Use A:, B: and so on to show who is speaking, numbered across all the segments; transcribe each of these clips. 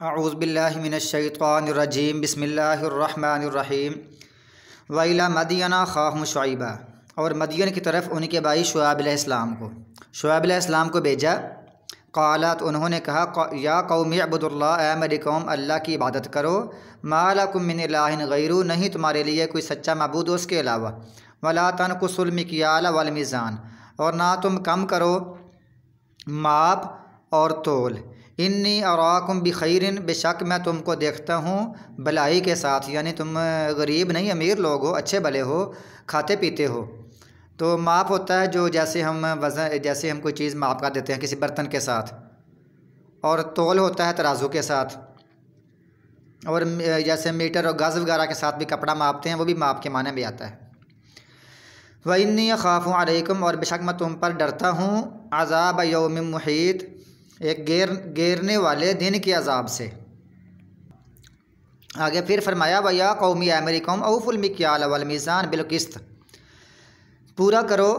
A: अऊज़ु बिल्लाहि मिनश्शैतानिर्रजीम बिस्मिल्लाहिर्रहमानिर्रहीम वइला मदियना अख़ाहुम शुअयबा। और मदियन की तरफ उनके भाई शुअैब अलैहिस्सलाम को भेजा। क़ालत उन्होंने कहा या कौमी अब्दुल्लाह, ए मेरी कौम अल्लाह की इबादत करो। मा लकुम मिन इलाहिन गैरु, नहीं तुम्हारे लिए कोई सच्चा माबूद हो उसके अलावा। वला तनकुसुल मिक्याल वल मीज़ान, और ना तुम कम करो माप और तोल। इन्नी अराकुम बिखैरिन, बेशक मैं तुमको देखता हूँ भलाई के साथ, यानी तुम गरीब नहीं अमीर लोग हो, अच्छे भले हो, खाते पीते हो। तो माप होता है जो जैसे हम वज़न, जैसे हम कोई चीज़ माप कर देते हैं किसी बर्तन के साथ, और तोल होता है तराजू के साथ, और जैसे मीटर और गज़ वगैरह के साथ भी कपड़ा मापते हैं, वो भी माप के माने में आता है। व इन्नी अख़ाफ़ु अलैकुम, और बेशक मैं तुम पर डरता हूँ अज़ाब यौमिन मुहीत, एक घेरने वाले दिन के अजाब से। आगे फिर फरमाया वया कौमी, ए मेरी कौम औफुल मिक्याल वल मीज़ान बिल क़िस्त, पूरा करो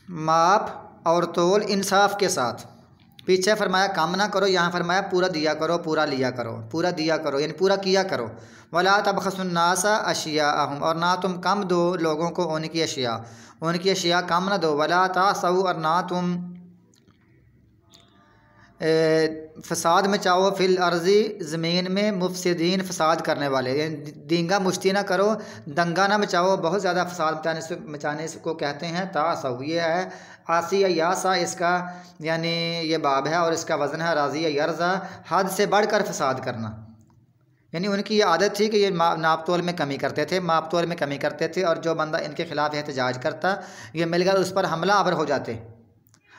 A: माप और तोल इंसाफ के साथ। पीछे फरमाया काम ना करो, यहाँ फरमाया पूरा दिया करो, पूरा लिया करो, पूरा दिया करो यानी पूरा किया करो। वला तबख़सुन्नासा अशियाअहुम, और ना तुम कम दो लोगों को उनकी अशिया कम ना दो। वला तासऊ, और ना तुम फ़साद मचाओ फिल अर्ज़ी, ज़मीन में मुफ़सिदीन, फ़साद करने वाले, यानी दींगा मुश्ती ना करो, दंगा ना मचाओ, बहुत ज़्यादा फ़साद मचाने को कहते हैं तासऊ। ये है आसी या यासा, इसका यानी ये बाब है, और इसका वज़न है राज़ी या यरज़ा, हद से बढ़कर फ़साद करना। यानी उनकी ये आदत थी कि ये नाप तोल में कमी करते थे, माप तोल में कमी करते थे, और जो बंदा इनके ख़िलाफ़ एहतजाज करता, ये मिलकर उस पर हमला आवर हो जाते,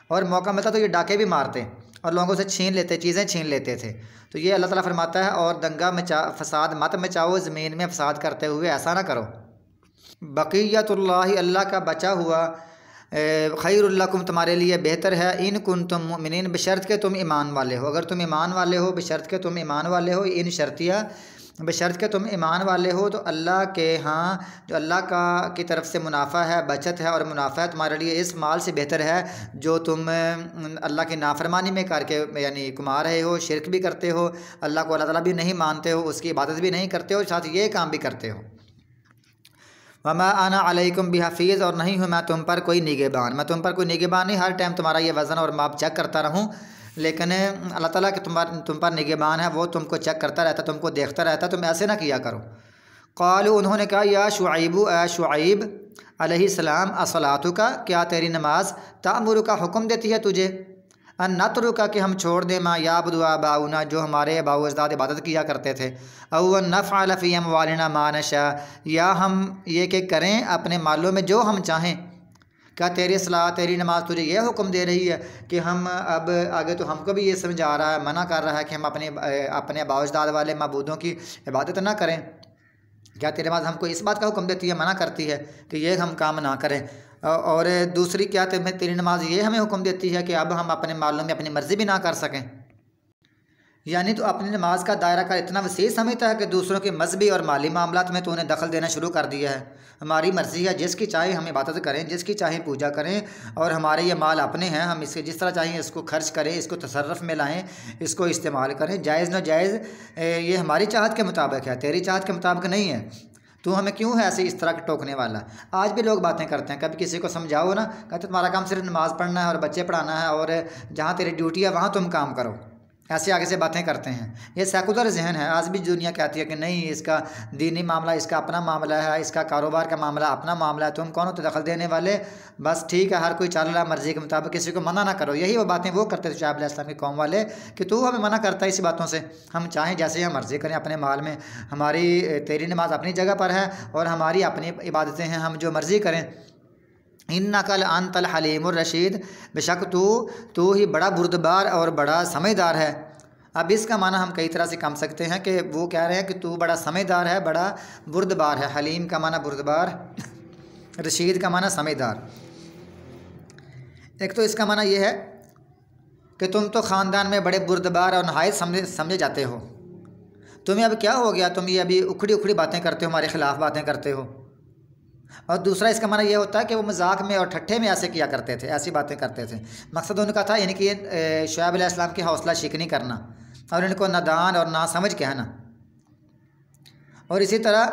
A: और मौका मिलता तो ये डाके भी मारते और लोगों से चीज़ें छीन लेते थे। तो ये अल्लाह ताला फरमाता है और दंगा फ़साद मत मचाओ ज़मीन में फ़साद करते हुए, ऐसा ना करो। बक़ियतुल्लाहि, अल्लाह का बचा हुआ खैरुल लकुम, तुम्हारे लिए बेहतर है। इन कुंतुम मुमिनीन, बशर्त के तुम ईमान वाले हो, अगर तुम ईमान वाले हो, बशर्त के तुम ईमान वाले हो, इन शर्तिया बशर्त के तुम ईमान वाले हो, तो अल्लाह के यहाँ जो अल्लाह की तरफ से मुनाफा है, बचत है और मुनाफा है तुम्हारे लिए इस माल से बेहतर है जो तुम अल्लाह की नाफरमानी में करके यानी कमा रहे हो, शिरक भी करते हो, अल्लाह को अल्लाह ताला भी नहीं मानते हो, उसकी इबादत भी नहीं करते हो, साथ ये काम भी करते हो। वमा आना अलैकुम बिहफ़ीज़, और नहीं हूँ मैं तुम पर कोई निगहबान, मैं तुम पर कोई निगहबान नहीं, हर टाइम तुम्हारा ये वज़न और माप चेक करता रहूँ, लेकिन अल्लाह ताला के तुम पर निगहबान है, वो तुमको चेक करता रहता, तुमको देखता रहता, तुम ऐसे ना किया करो। क़ालू, उन्होंने कहा या शुअयबु, ए शुअयब अलैहिस्सलाम, अस्सलातु का, क्या तेरी नमाज, तामुरु का हुक्म देती है तुझे, अन नतरु का, कि हम छोड़ दें, मा याबुदु आबाउना, जो हमारे आबाउ अजदाद इबादत किया करते थे, औ नफ़अल फ़ी अमवालिना मा नशा, या हम ये कि करें अपने मालों में जो हम चाहें। क्या तेरी सलाह, तेरी नमाज तुझे यह हुक्म दे रही है कि हम अब आगे तो हमको भी ये समझा रहा है, मना कर रहा है कि हम अपने आबाउ अजदाद वाले मबूदों की इबादत ना करें? क्या तेरी नमाज हमको इस बात का हुक्म देती है, मना करती है कि ये हम काम ना करें? और दूसरी क्या तेरी नमाज ये हमें हुक्म देती है कि अब हम अपने मालों में अपनी मर्ज़ी भी ना कर सकें? यानी तो अपनी नमाज का दायरा का इतना वसीह समझता है कि दूसरों के मजहबी और माली मामलात में तो उन्हें दखल देना शुरू कर दिया है। हमारी मर्ज़ी है, जिसकी चाहे हम इबादत करें, जिसकी चाहे पूजा करें, और हमारे ये माल अपने हैं, हम इसके जिस तरह चाहें इसको खर्च करें, इसको तसर्रुफ़ में लाएँ, इसको इस्तेमाल करें, जायज़ नाजायज़ ये हमारी चाहत के मुताबिक है, तेरी चाहत के मुताबिक नहीं है। तू हमें क्यों है ऐसे इस तरह का टोकने वाला? आज भी लोग बातें करते हैं, कभी किसी को समझाओ ना, कहते तुम्हारा काम सिर्फ नमाज़ पढ़ना है और बच्चे पढ़ाना है, और जहाँ तेरी ड्यूटी है वहाँ तुम काम करो, ऐसे आगे से बातें करते हैं। ये सेकुलर जहन है। आज भी दुनिया कहती है कि नहीं, इसका दीनी मामला इसका अपना मामला है, इसका कारोबार का मामला अपना मामला है, तुम कौन हो तो दखल देने वाले? बस ठीक है, हर कोई चल रहा है मर्ज़ी के मुताबिक, किसी को मना ना करो। यही वो बातें वो करते थे शुअैब अलैहिस्सलाम की कौम वाले कि तू हमें मना करता है इसी बातों से, हम चाहें जैसे हम मर्ज़ी करें अपने माल में, हमारी तेरी नमाज अपनी जगह पर है और हमारी अपनी इबादतें हैं, हम जो मर्ज़ी करें। इन्नकल अंतल हलीमुर रशीद, बेशक तू ही बड़ा बुर्दबार और बड़ा समझदार है। अब इसका माना हम कई तरह से कम सकते हैं कि वो कह रहे हैं कि तू बड़ा समझदार है, बड़ा बुर्दबार है। हलीम का माना बुर्दबार, रशीद का माना समझदार। एक तो इसका माना ये है कि तुम तो ख़ानदान में बड़े बुर्दबार और नहायत समझे जाते हो, तुम्हें अब क्या हो गया, तुम ये अभी उखड़ी उखड़ी बातें करते हो, हमारे ख़िलाफ़ बातें करते हो। और दूसरा इसका माना यह होता है कि वो मजाक में और ठट्ठे में ऐसे किया करते थे, ऐसी बातें करते थे। मकसद उनका था यानी कि शुअैब अलैहिस्सलाम की हौसला शिकनी करना, और इनको नादान और ना समझ कहना। और इसी तरह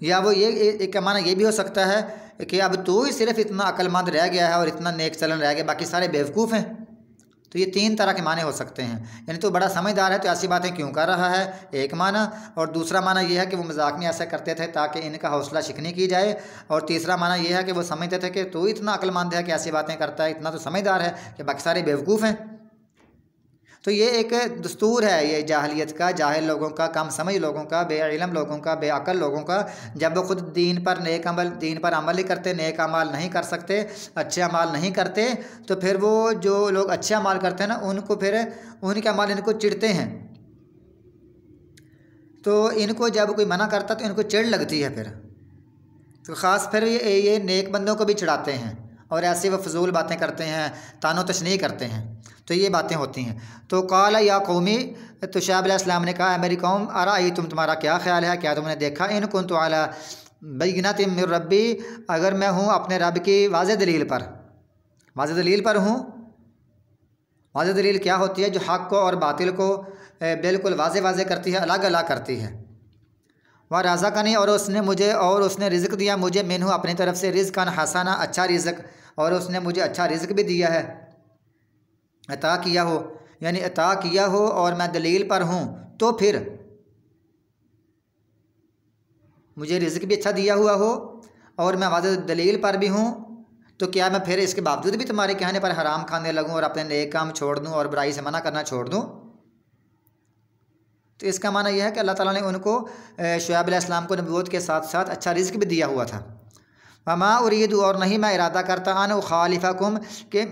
A: या वो ये एक माना ये भी हो सकता है कि अब तू ही सिर्फ इतना अक्लमंद रह गया है और इतना नेक चलन रह गया, बाकी सारे बेवकूफ़ हैं। तो ये 3 तरह के माने हो सकते हैं। यानी तो बड़ा समझदार है तो ऐसी बातें क्यों कर रहा है, एक माना। और दूसरा माना ये है कि वो मजाक में ऐसा करते थे ताकि इनका हौसला शिकनी की जाए। और तीसरा माना ये है कि वो समझते थे कि तू इतना अक्लमंद है कि ऐसी बातें करता है, इतना तो समझदार है कि बाकी सारे बेवकूफ़ हैं। तो ये एक दस्तूर है ये जाहलियत का, जाहिल लोगों का, कम समझ लोगों का, बेइल्म लोगों का, बेअक्ल लोगों का। जब वो खुद दीन पर अमल ही करते, नेक अमाल नहीं कर सकते, अच्छे अमाल नहीं करते, तो फिर वो जो लोग अच्छे अमाल करते हैं ना उनको फिर उनके अमाल इनको चिढ़ते हैं। तो इनको जब कोई मना करता तो इनको चिढ़ लगती है फिर। तो ख़ास फिर ये नेक बंदों को भी चिढ़ाते हैं और ऐसे वो फजूल बातें करते हैं, तानो तशनीह करते हैं। तो ये बातें होती हैं। तो काला या कौमी, तो शुएब अलैहिस्सलाम ने कहा मेरी कौम, अराई तुम्हारा क्या ख्याल है, क्या तुमने देखा, इन कुन्तु अला बय्यिनतिम मिर रब्बी, अगर मैं हूँ अपने रब की वाज़ेह दलील पर, वाज़ेह दलील पर हूँ। वाज़ेह दलील क्या होती है? जो हक़ को और बातिल को बिल्कुल वाज़ेह वाज़ेह करती है, अलग अलग करती है। वह रज़क़नी, और उसने रिज़्क़ दिया मुझे, मिन्हु अपनी तरफ से, रिज़्क़न हसना, अच्छा रिज़्क़, और उसने मुझे अच्छा रिज़्क़ भी दिया है, अता किया हो, यानी अता किया हो और मैं दलील पर हूँ, तो फिर मुझे रिज़्क़ भी अच्छा दिया हुआ हो और मैं वाज़ेह दलील पर भी हूँ, तो क्या मैं फिर इसके बावजूद भी तुम्हारे कहने पर हराम खाने लगूँ और अपने नेक काम छोड़ दूँ और बुराई से मना करना छोड़ दूँ? तो इसका माना यह है कि अल्लाह ताला ने उनको शुएब अलैहिस्सलाम को नबूवत के साथ साथ अच्छा रिज़्क़ भी दिया हुआ था। वमा उरीदु, और नहीं मैं इरादा करता, अन उखालिफकुम, कि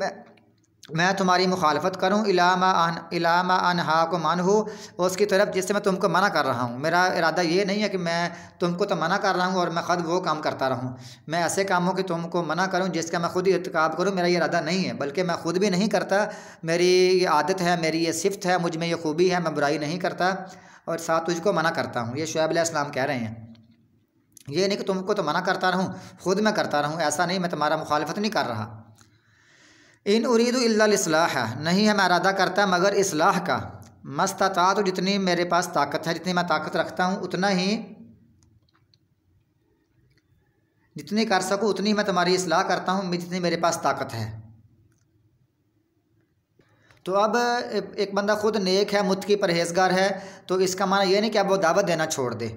A: मैं तुम्हारी मुखालफत करूँ, इलामा अनहाकुम अन्हु, उसकी तरफ जिससे मैं तुमको मना कर रहा हूँ। मेरा इरादा ये नहीं है कि मैं तुमको तो मना कर रहा हूँ और मैं ख़ुद वो काम करता रहूँ। मैं ऐसे कामों की तुमको मना करूँ जिसका मैं खुद ही इर्तिकाब करूँ, मेरा ये इरादा नहीं है। बल्कि मैं खुद भी नहीं करता, मेरी ये आदत है, मेरी ये सिफ़त है, मुझ में ये खूबी है, मैं बुराई नहीं करता और साथ तुझको मना करता हूँ। ये शुएब अलैहिस्सलाम कह रहे हैं। ये नहीं कि तुमको तो मना करता रहूँ, खुद मैं करता रहूँ, ऐसा नहीं, मैं तुम्हारा मुखालफत नहीं कर रहा। इन उरीदु इल्ला इस्लाह, नहीं है मैं इरादा करता मगर इस्लाह का, मस्तताअतु, जितनी मेरे पास ताकत है, जितनी मैं ताकत रखता हूँ उतना ही, जितनी कर सकूँ उतनी मैं तुम्हारी इस्लाह करता हूँ, जितनी मेरे पास ताकत है। तो अब एक बंदा खुद नेक है, मुत्तकी परहेज़गार है, तो इसका माना यह नहीं कि अब वो दावत देना छोड़ दे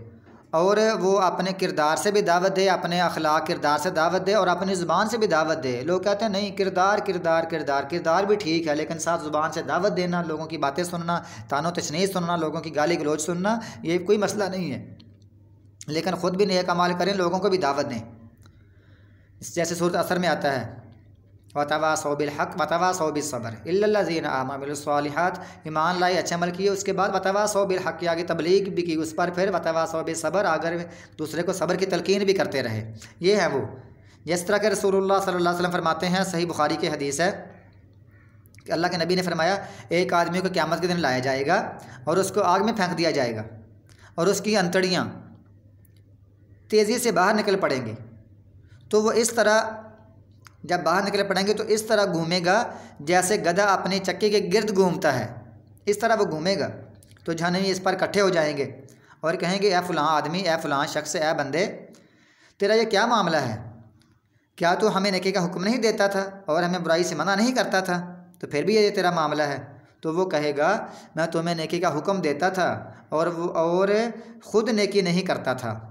A: और वो अपने किरदार से भी दावत दे, अपने अखलाक किरदार से दावत दे और अपनी ज़ुबान से भी दावत दे। लोग कहते हैं नहीं, किरदार भी ठीक है, लेकिन साथ ज़ुबान से दावत देना, लोगों की बातें सुनना, तानो तशनीह सुनना, लोगों की गाली गलौज सुनना, ये कोई मसला नहीं है। लेकिन ख़ुद भी नेक अमाल करें, लोगों को भी दावत दें। जैसे सूरत असर में आता है, वतवासौ बिल हक़ वतवासौ बिस सब्र इल्लल्लज़ीना आमनु वअमिलुस सालिहात, ईमान लाए, अच्छे अमल किए, उसके बाद वतवासौ बिल हक़ की आगे तबलीग भी की उस पर, फिर वतवासौ बिस सब्र, अगर दूसरे को सब्र की तलकीन भी करते रहे। ये है वो, जिस तरह के रसूलुल्लाह सल्लल्लाहु अलैहि वसल्लम फरमाते हैं, सही बुखारी की हदीस है कि अल्लाह के नबी ने फरमाया, एक आदमी को क़यामत के दिन लाया जाएगा और उसको आग में फेंक दिया जाएगा और उसकी अंतड़ियाँ तेज़ी से बाहर निकल पड़ेंगी। तो वो इस तरह जब बाहर निकले पड़ेंगे तो इस तरह घूमेगा जैसे गधा अपनी चक्की के गिर्द घूमता है, इस तरह वो घूमेगा। तो जहन्नमी इस पर इकट्ठे हो जाएंगे और कहेंगे, ए फ़लाँ आदमी, ए फ़लाँ शख्स, ए बंदे, तेरा ये क्या मामला है? क्या तू हमें नेकी का हुक्म नहीं देता था और हमें बुराई से मना नहीं करता था? तो फिर भी ये तेरा मामला है। तो वो कहेगा, मैं तुम्हें नेकी का हुक्म देता था और ख़ुद नेकी नहीं करता था,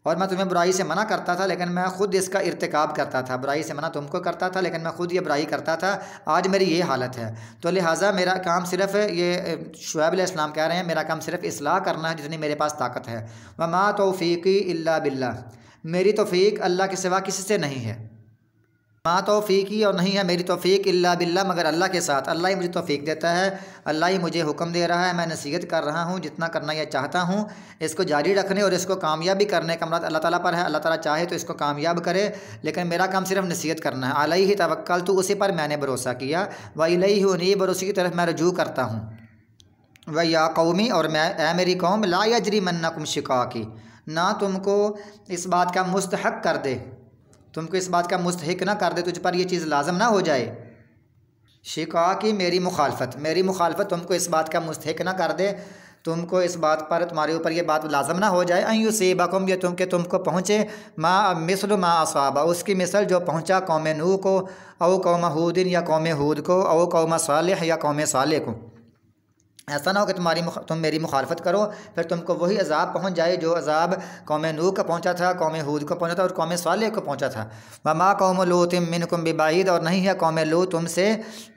A: और मैं तुम्हें बुराई से मना करता था लेकिन मैं ख़ुद इसका इर्तिकाब करता था। बुराई से मना तुमको करता था लेकिन मैं ख़ुद ये बुराई करता था। आज मेरी ये हालत है। तो लिहाजा मेरा काम सिर्फ़, ये शुएब अलैहिस्सलाम कह रहे हैं, मेरा काम सिर्फ़ इस्लाह करना है जितनी मेरे पास ताकत है। वमा तौफ़ीक़ी इल्ला बिल्लाह, मेरी तौफ़ीक़ अल्लाह के सिवा किसी से नहीं है। मा तौफ़ीक़ी, और नहीं है मेरी तौफ़ीक़ इल्ला बिल्लाह, मगर अल्लाह के साथ। अल्लाह ही मुझे तौफ़ीक़ देता है, अल्लाह ही मुझे हुक्म दे रहा है, मैं नसीहत कर रहा हूँ जितना करना यह चाहता हूँ। इसको जारी रखने और इसको कामयाबी करने का मुराद अल्लाह ताला पर है। अल्लाह ताला चाहे तो इसको कामयाब करे, लेकिन मेरा काम सिर्फ नसीहत करना है। अलैहि तवक्कलतु, उसी पर मैंने भरोसा किया। व इलैहि उनीब, और उसी की तरफ मैं रुजू करता हूँ। व या कौमी, और मैं, ए मेरी कौम, ला यजरिमन्नकुम शिकाकी, ना तुमको इस बात का मुस्तहक कर दे, तुमको इस बात का मुस्तहिक ना कर दे, तुझ पर यह चीज़ लाजम ना हो जाए शिका की मेरी मुखालफत तुमको इस बात का मुस्तहिक ना कर दे, तुमको इस बात पर, तुम्हारे ऊपर ये बात लाजम ना हो जाए, अयु सेबाकुम, ये तुमको पहुँचे मिसल मा अस्वाबा, उसकी मिसल जो पहुँचा कौम नूह को, औ कौम हूदिन या कौम हूद को, औ कौम सालेह या कौम सालेह को। ऐसा ना हो कि तुम मेरी मुखालफत करो फिर तुमको वही अजाब पहुंच जाए जो अजाब कौम नूह का पहुंचा था, कौम हूद को पहुंचा था और कौम सालेह को पहुंचा था। वमा कौम लूत मिनकुम बिबाइद, और नहीं है कौम लूत तुमसे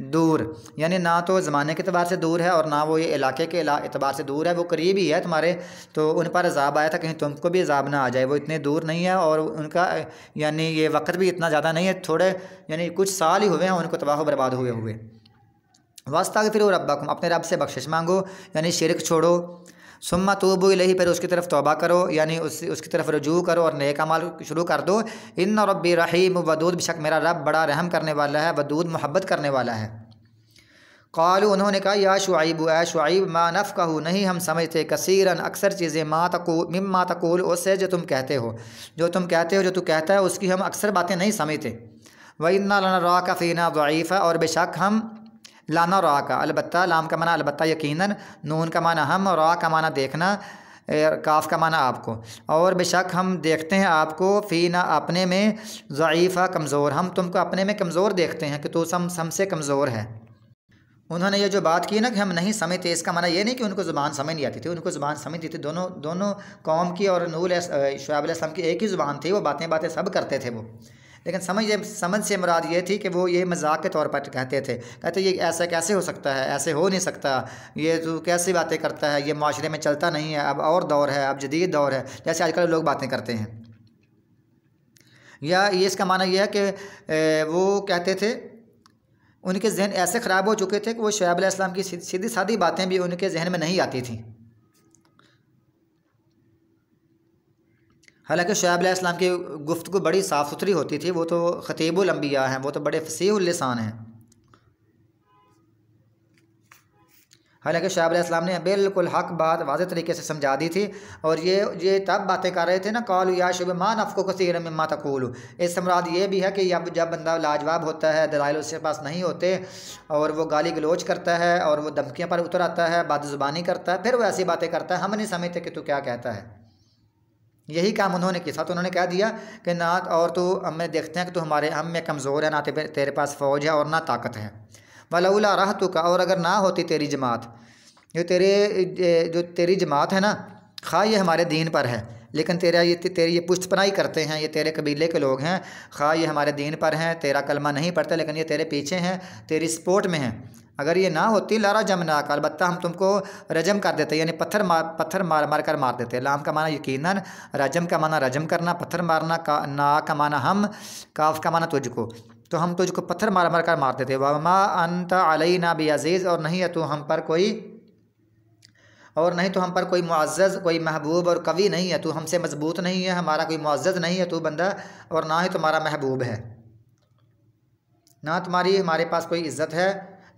A: दूर, यानी ना तो ज़माने के अतबार से दूर है और ना वो ये इलाके के एतबार से दूर है, वो करीब ही है तुम्हारे। तो उन पर अजाब आया था, कहीं तुमको भी अजाब ना आ जाए। वो इतने दूर नहीं है और उनका यानी ये वक्त भी इतना ज़्यादा नहीं है, थोड़े यानी कुछ साल ही हुए हैं उनको तबाह बर्बाद हुए हुए। वस्तगफिरू रब्बकुम, अपने रब से बख्शिश मांगो यानी शिरक छोड़ो। सुम्मा तूबू इलैहि, फिर उसकी तरफ तौबा करो यानी उसकी तरफ रुजू करो और नेक अमाल शुरू कर दो। इन्न रब्बी रहीम वदूद, बेशक मेरा रब बड़ा रहम करने वाला है, वदूद मोहब्बत करने वाला है। क़ालू, उन्होंने कहा, या शुआइब, ए शुआइब, मा नफ़क़हू, नहीं हम समझते, कसीरन, अक्सर चीज़ें, मिम्मा तक़ूल, उससे जो तुम कहते हो, जो तू कहता है उसकी हम अक्सर बातें नहीं समझते। व इन्ना लनराका फ़ीना ज़ईफ़ा, और बेशक हम, लाना रा का, अलबत्ता, लाम का माना अलबत्ता यकीनन, नून का माना हम, और रा का माना देखना, काफ का माना आपको, और बेशक हम देखते हैं आपको, फ़ीना अपने में, ज़ईफ़ा कमज़ोर, हम तुमको अपने में कमज़ोर देखते हैं कि तू हमसे कमज़ोर है। उन्होंने ये जो बात की ना कि हम नहीं समझते, इसका माना ये नहीं कि उनको ज़ुबान समझ नहीं आती थी, उनको ज़ुबान समझती थी। दोनों कौम की और नूह शुआइब अलैहिस्सलाम की एक ही ज़ुबान थी, वो बातें सब करते थे वो। लेकिन समझ से मुराद ये थी कि वो ये मजाक के तौर पर कहते थे, कहते ये ऐसा कैसे हो सकता है, ऐसे हो नहीं सकता, ये तू कैसी बातें करता है, ये माशरे में चलता नहीं है, अब और दौर है, अब जदीद दौर है, जैसे आजकल लोग बातें करते हैं। या ये इसका माना यह है कि वो कहते थे, उनके जहन ऐसे ख़राब हो चुके थे कि वो शुआइब अलैहिस्सलाम की सीधी सादी बातें भी उनके जहन में नहीं आती थी। हालांकि शुआइब अलैहिस्सलाम की गुफ्तगू बड़ी साफ़ सुथरी होती थी, वो तो ख़तीबुल अंबिया हैं, वो तो बड़े फसीहुल लिसान हैं। हालांकि शुआइब अलैहिस्सलाम ने बिल्कुल हक़ बात वाज़ेह तरीके से समझा दी थी। और ये तब बातें कर रहे थे ना, क़ालू या शुआइब मा नफ़क़हु कसीरन मिम्मा तक़ूलू, इससे मुराद ये भी है कि जब बंदा लाजवाब होता है, दलाइल उसके पास नहीं होते और वो गाली गलोच करता है और वो धमकियाँ पर उतर आता है, बदज़ुबानी करता है, फिर वो ऐसी बातें करता है, हम नहीं समझते कि तू क्या कहता है। यही काम उन्होंने किया, तो उन्होंने कह दिया कि ना, और तो हमें देखते हैं कि तू हम में कमज़ोर है, ना तेरे पास फ़ौज है और ना ताकत है। वलौला रहतुका, और अगर ना होती तेरी जमात, जो तेरी जमात है ना, खा ये हमारे दीन पर है, लेकिन तेरी ये पुष्टपनाही करते हैं, ये तेरे कबीले के लोग हैं, खा ये हमारे दीन पर हैं, तेरा कलमा नहीं पढ़ते, लेकिन ये तेरे पीछे हैं, तेरी सपोर्ट में हैं। अगर ये ना होती, लारा जमना का, अलबत्ता हम तुमको रजम कर देते, यानी पत्थर मार कर मार देते। लाम का माना यकीनन, रजम का माना रजम करना, पत्थर मारना, ना का माना हम, काफ का माना तुझको, तो हम तुझको पत्थर मार कर मार देते। वमा अंत अलैना बिअज़ीज़, और नहीं है तो हम पर कोई मुअज़्ज़ज़, कोई महबूब और कवि नहीं है, तू हमसे मजबूत नहीं है, हमारा कोई मुअज़्ज़ज़ नहीं है तू बंदा, और ना ही तुम्हारा महबूब है, ना तुम्हारी हमारे पास कोई इज़्ज़त है,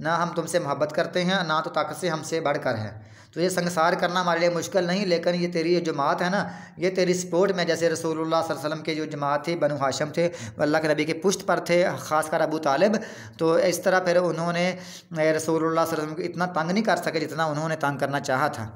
A: ना हम तुमसे मोहब्बत करते हैं, ना तो ताकत से हमसे बढ़कर है। तो ये संसार करना हमारे लिए मुश्किल नहीं, लेकिन ये तेरी ये जमात है ना, ये तेरी सपोर्ट में, जैसे रसूलुल्लाह सल्लल्लाहु अलैहि वसल्लम के जो जमात थी, बनु हाशिम थे, अल्लाह के नबी के पुश्त पर थे, ख़ासकर अबू तालिब, तो इस तरह फिर उन्होंने रसूलुल्लाह सल्लल्लाहु अलैहि वसल्लम को इतना तंग नहीं कर सके जितना उन्होंने तंग करना चाहा था।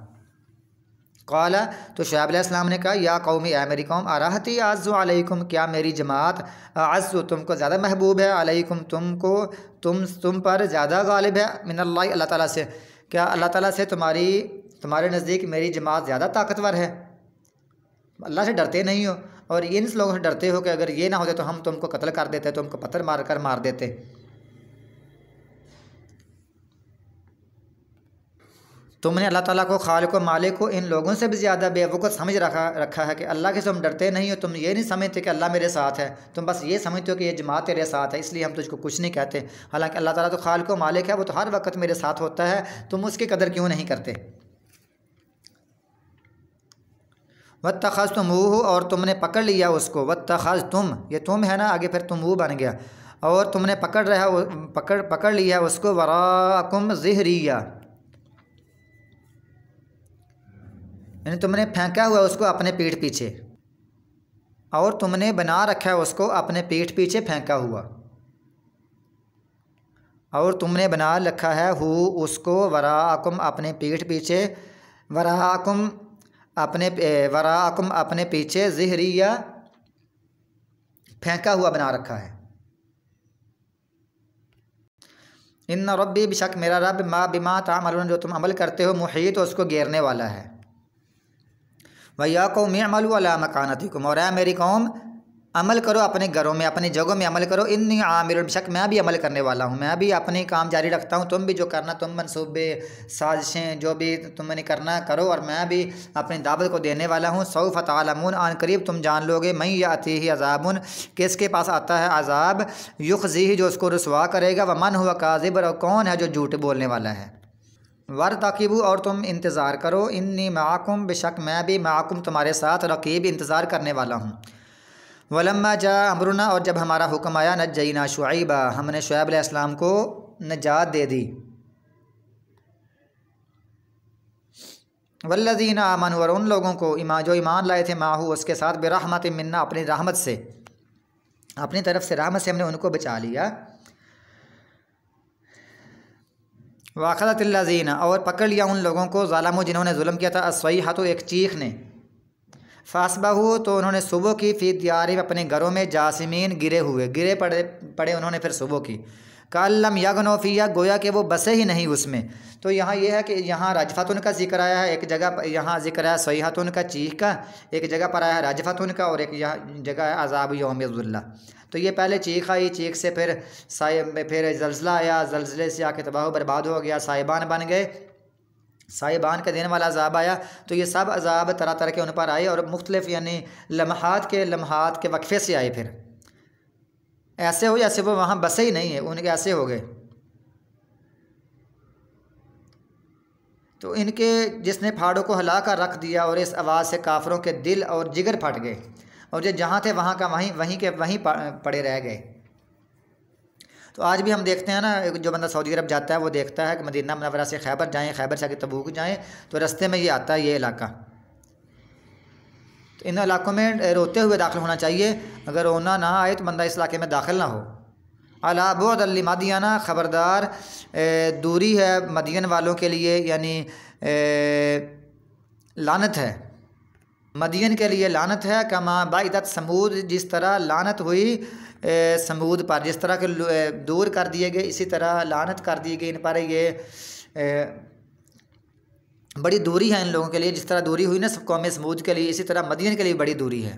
A: क़ाला, तो शुआइब अलैहिस्सलाम ने कहा, या कौमी, ए मेरी कौम, अराहती आज़्ज़ु अलैकुम, क्या मेरी जमात अज़्ज़ु तुमको ज़्यादा महबूब है, अलैकुम तुम पर ज़्यादा गालिब है, मिनल्लाहि, अल्लाह ताला से, क्या अल्लाह ताला से तुम्हारे नज़दीक मेरी जमात ज़्यादा ताकतवर है? अल्लाह से डरते नहीं हो और इन लोगों से डरते हो कि अगर ये ना होते तो हम तुमको कत्ल कर देते, तुमको पत्थर मार देते। तुमने अल्लाह ताला को, खालिक को, मालिक को इन लोगों से भी ज़्यादा बेवकूफ़ समझ रखा है कि अल्लाह के से हम डरते नहीं हो। तुम ये नहीं समझते कि अल्लाह मेरे साथ है, तुम बस ये समझते हो कि ये जमात तेरे साथ है, इसलिए हम तुझको कुछ नहीं कहते। हालांकि अल्लाह ताला तो खालिक को, मालिक है, वो तो हर वक्त मेरे साथ होता है, तुम उसकी कदर क्यों नहीं करते। वत्तख़ज़्तुमूहु, और तुमने पकड़ लिया उसको, वत्तख़ज़्तुम, ये तुम है ना, आगे फिर तुम वो बन गया, और तुमने पकड़ लिया उसको, वराकुम ज़िहरिया, यानी तुमने फेंका हुआ उसको अपने पीठ पीछे, और तुमने बना रखा है उसको अपने पीठ पीछे फेंका हुआ। और तुमने बना रखा है हु उसको वराकुम अपने पीठ पीछे, वराकुम अपने पीछे ज़िहरिया फेंका हुआ बना रखा है। इन रब्बी बेशक मेरा रब मा बिमा तामलून जो तुम अमल करते हो मुहीत उसको घेरने वाला है। वया कौम अमलू अला मकानतिकुम और मेरी कौम अमल करो अपने घरों में अपनी जगहों में अमल करो। इन्नी आमिर बेशक मैं भी अमल करने वाला हूँ, मैं भी अपने काम जारी रखता हूँ। तुम भी जो करना तुम मनसूबे साजिशें जो भी तुमने करना करो और मैं भी अपनी दावत को देने वाला हूँ। सौफ तालमून आन करीब तुम जान लोगे मैं याती ही अजाबुन किसके पास आता है अजाब युखज़ी जो उसको रुसवा करेगा व मन हुआ काज़िब और कौन है जो झूठ बोलने वाला है। वर ताकिबू और तुम इंतज़ार करो। इन्नी माकुम बेशक मैं भी माकुम तुम्हारे साथ रकीब इंतज़ार करने वाला हूँ। वलम्मा जा अमरुना और जब हमारा हुक्म आया नज्जैना शुआइबा हमने शुआइब अलैहिस्सलाम को नजात दे दी। वल्लज़ीना आमनू और उन लोगों को जो ईमान लाए थे माहू उसके साथ बिरहमत मिन्ना अपनी रहमत से, अपनी तरफ से रहमत से हमने उनको बचा लिया। वाख़ज़तिल्लज़ीना और पकड़ लिया उन लोगों को ज़ालमू जिन्होंने जुल्म किया था अस्सयहतु एक चीख ने। फासबाहू तो उन्होंने सुबह की फ़ी दियारिहिम अपने घरों में जासिमीन गिरे पड़े उन्होंने फिर सुबह की। कल्लम यगनो फ़िया गोया कि वो बसे ही नहीं उसमें। तो यहाँ ये है कि यहाँ रजफ़तुन का जिक्र आया है, एक जगह यहाँ जिक्र है सयहतुन का चीख का, एक जगह पर आया है रजफ़तुन का और एक यहाँ जगह है अज़ाब यौमिज़ुल्ला। तो ये पहले चीख आई, चीख से फिर ज़लज़ला आया, ज़लज़ले से आके तबाह बर्बाद हो गया, साहिबान बन गए, साहिबान का देने वाला अज़ाब आया। तो ये सब अज़ाब तरह तरह के उन पर आए और मुख्तलिफ यानी लम्हात के वक्फे से आए। फिर ऐसे हो जैसे वो वहाँ बसे ही नहीं है, उनके ऐसे हो गए। तो इनके जिसने पहाड़ों को हिला कर रख दिया और इस आवाज़ से काफरों के दिल और जिगर फट गए और जो जहाँ थे वहाँ का वहीं पड़े रह गए। तो आज भी हम देखते हैं ना, जो बंदा सऊदी अरब जाता है वो देखता है कि मदीना मुनव्वरा से खैबर जाएँ, खैबर से आगे तबूक जाएँ तो रास्ते में ये आता है ये इलाका। तो इन इलाकों में रोते हुए दाखिल होना चाहिए, अगर रोना ना आए तो बंदा इस इलाके में दाखिल ना हो। अला बुअद अल मदियना खबरदार दूरी है मदियन वालों के लिए, यानी लानत है मदियन के लिए लानत है। कमा बाइदत समूद जिस तरह लानत हुई समूद पर, जिस तरह के दूर कर दिए गए इसी तरह लानत कर दी गई इन पर। ये बड़ी दूरी है इन लोगों के लिए, जिस तरह दूरी हुई ना कौम समूद के लिए इसी तरह मदियन के लिए बड़ी दूरी है।